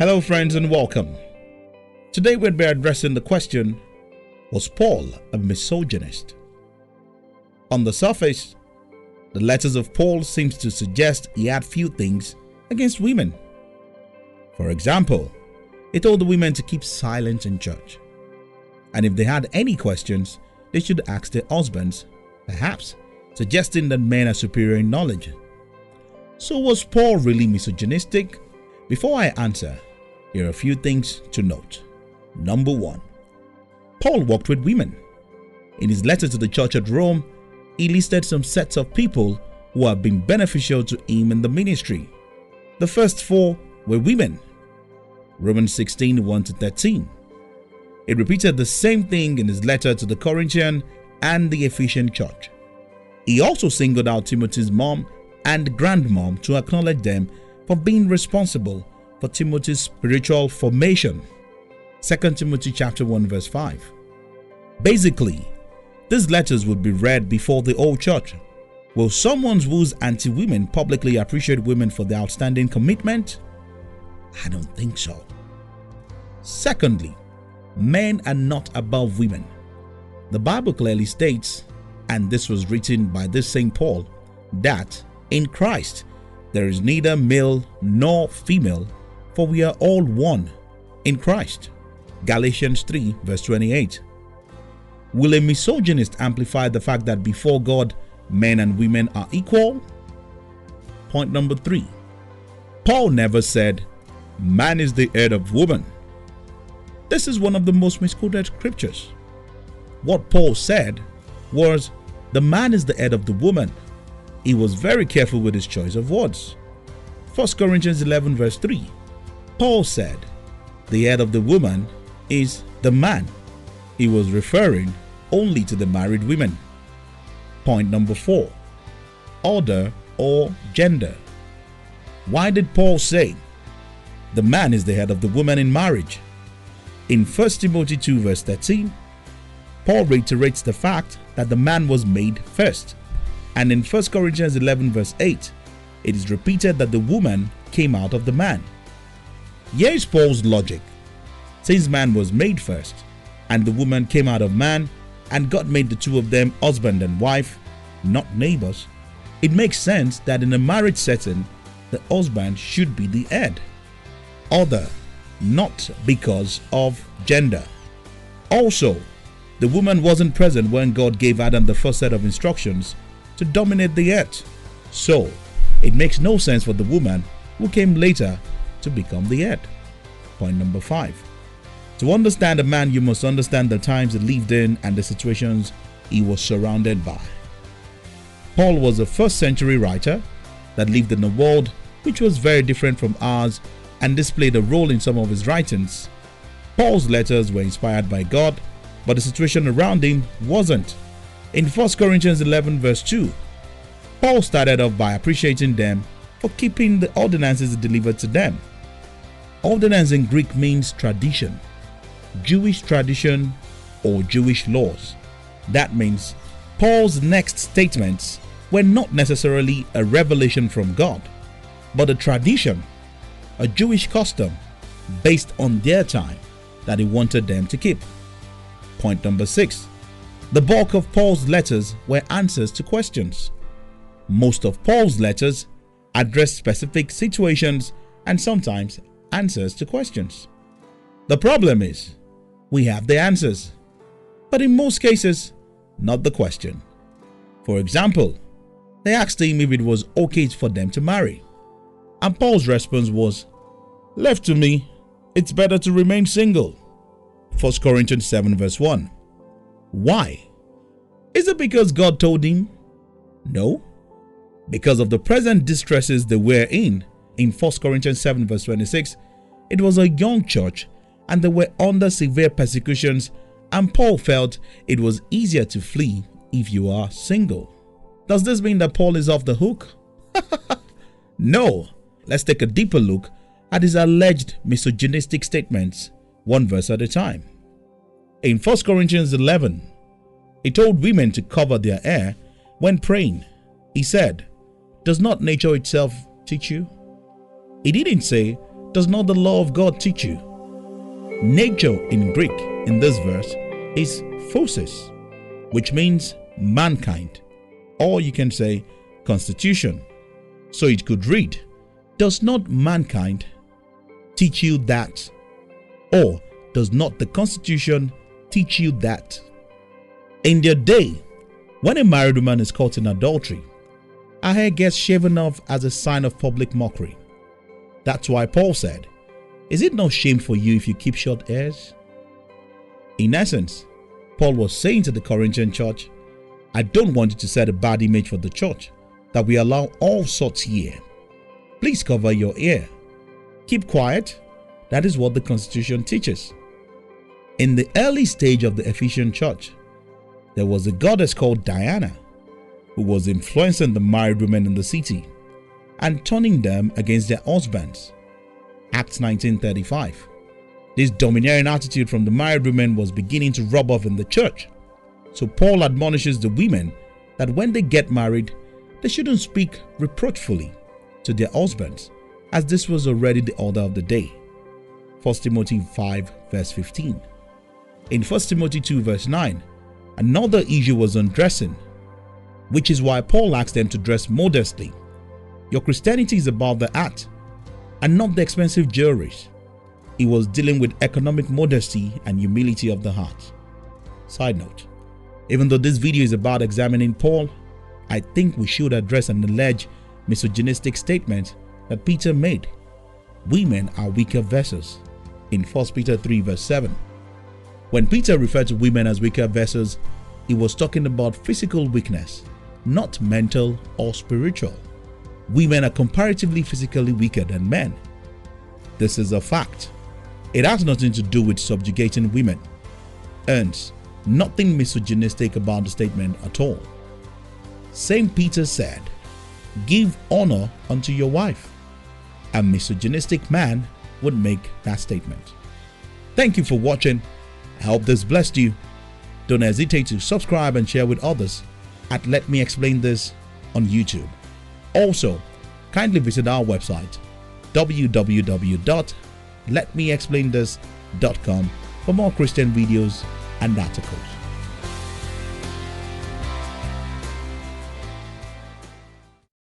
Hello friends and welcome. Today we'll be addressing the question, was Paul a misogynist? On the surface, the letters of Paul seems to suggest he had few things against women. For example, he told the women to keep silent in church, and if they had any questions, they should ask their husbands, perhaps suggesting that men are superior in knowledge. So was Paul really misogynistic? Before I answer, here are a few things to note. Number 1. Paul worked with women. In his letter to the church at Rome, he listed some sets of people who have been beneficial to him in the ministry. The first 4 were women. Romans 16, 1-13. He repeated the same thing in his letter to the Corinthian and the Ephesian church. He also singled out Timothy's mom and grandmom to acknowledge them for being responsible for Timothy's spiritual formation. 2 Timothy chapter 1 verse 5. Basically, these letters would be read before the whole church. Will someone who's anti-women publicly appreciate women for their outstanding commitment? I don't think so. Secondly, men are not above women. The Bible clearly states, and this was written by this Saint Paul, that in Christ there is neither male nor female, for we are all one in Christ. Galatians 3 verse 28. Will a misogynist amplify the fact that before God, men and women are equal? Point number 3. Paul never said, man is the head of woman. This is one of the most misquoted scriptures. What Paul said was, the man is the head of the woman. He was very careful with his choice of words. 1 Corinthians 11 verse 3. Paul said, the head of the woman is the man. He was referring only to the married women. Point number 4. Order or gender. Why did Paul say, the man is the head of the woman in marriage? In 1 Timothy 2 verse 13, Paul reiterates the fact that the man was made first. And in 1 Corinthians 11 verse 8, it is repeated that the woman came out of the man. Here is Paul's logic. Since man was made first, and the woman came out of man, and God made the two of them husband and wife, not neighbors, it makes sense that in a marriage setting, the husband should be the head. Order, not because of gender. Also, the woman wasn't present when God gave Adam the first set of instructions to dominate the earth. So, it makes no sense for the woman who came later to become the head. Point number 5. To understand a man, you must understand the times he lived in and the situations he was surrounded by. Paul was a first century writer that lived in a world which was very different from ours and this played a role in some of his writings. Paul's letters were inspired by God, but the situation around him wasn't. In 1 Corinthians 11 verse 2, Paul started off by appreciating them for keeping the ordinances delivered to them. Ordinance in Greek means tradition, Jewish tradition or Jewish laws. That means Paul's next statements were not necessarily a revelation from God, but a tradition, a Jewish custom based on their time that he wanted them to keep. Point number 6. The bulk of Paul's letters were answers to questions. Most of Paul's letters address specific situations and sometimes answers to questions. The problem is, we have the answers, but in most cases, not the question. For example, they asked him if it was okay for them to marry, and Paul's response was, left to me, it's better to remain single. 1 Corinthians 7 verse 1. Why? Is it because God told him? No. Because of the present distresses they were in 1 Corinthians 7 verse 26, it was a young church and they were under severe persecutions, and Paul felt it was easier to flee if you are single. Does this mean that Paul is off the hook? No. Let's take a deeper look at his alleged misogynistic statements, one verse at a time. In 1 Corinthians 11, he told women to cover their hair when praying. He said, does not nature itself teach you? He didn't say, does not the law of God teach you? Nature in Greek in this verse is phosis, which means mankind, or you can say constitution. So it could read, does not mankind teach you that? Or does not the constitution teach you that? In their day, when a married woman is caught in adultery, her hair gets shaven off as a sign of public mockery. That's why Paul said, is it not shame for you if you keep short hairs? In essence, Paul was saying to the Corinthian church, I don't want you to set a bad image for the church, that we allow all sorts here. Please cover your ear. Keep quiet. That is what the constitution teaches. In the early stage of the Ephesian church, there was a goddess called Diana, who was influencing the married women in the city and turning them against their husbands. Acts 19:35. This domineering attitude from the married women was beginning to rub off in the church. So Paul admonishes the women that when they get married, they shouldn't speak reproachfully to their husbands, as this was already the order of the day. 1 Timothy 5 verse 15. In 1 Timothy 2 verse 9, another issue was on dressing, which is why Paul asked them to dress modestly. Your Christianity is about the heart and not the expensive jewelries. He was dealing with economic modesty and humility of the heart. Side note, even though this video is about examining Paul, I think we should address an alleged misogynistic statement that Peter made. Women are weaker vessels in 1 Peter 3 verse 7. When Peter referred to women as weaker vessels, he was talking about physical weakness, not mental or spiritual. Women are comparatively physically weaker than men. This is a fact. It has nothing to do with subjugating women. Hence, nothing misogynistic about the statement at all. Saint Peter said, give honor unto your wife. A misogynistic man would make that statement. Thank you for watching. I hope this blessed you. Don't hesitate to subscribe and share with others at Let Me Explain This on YouTube. Also, kindly visit our website www.letmeexplainthis.com for more Christian videos and articles.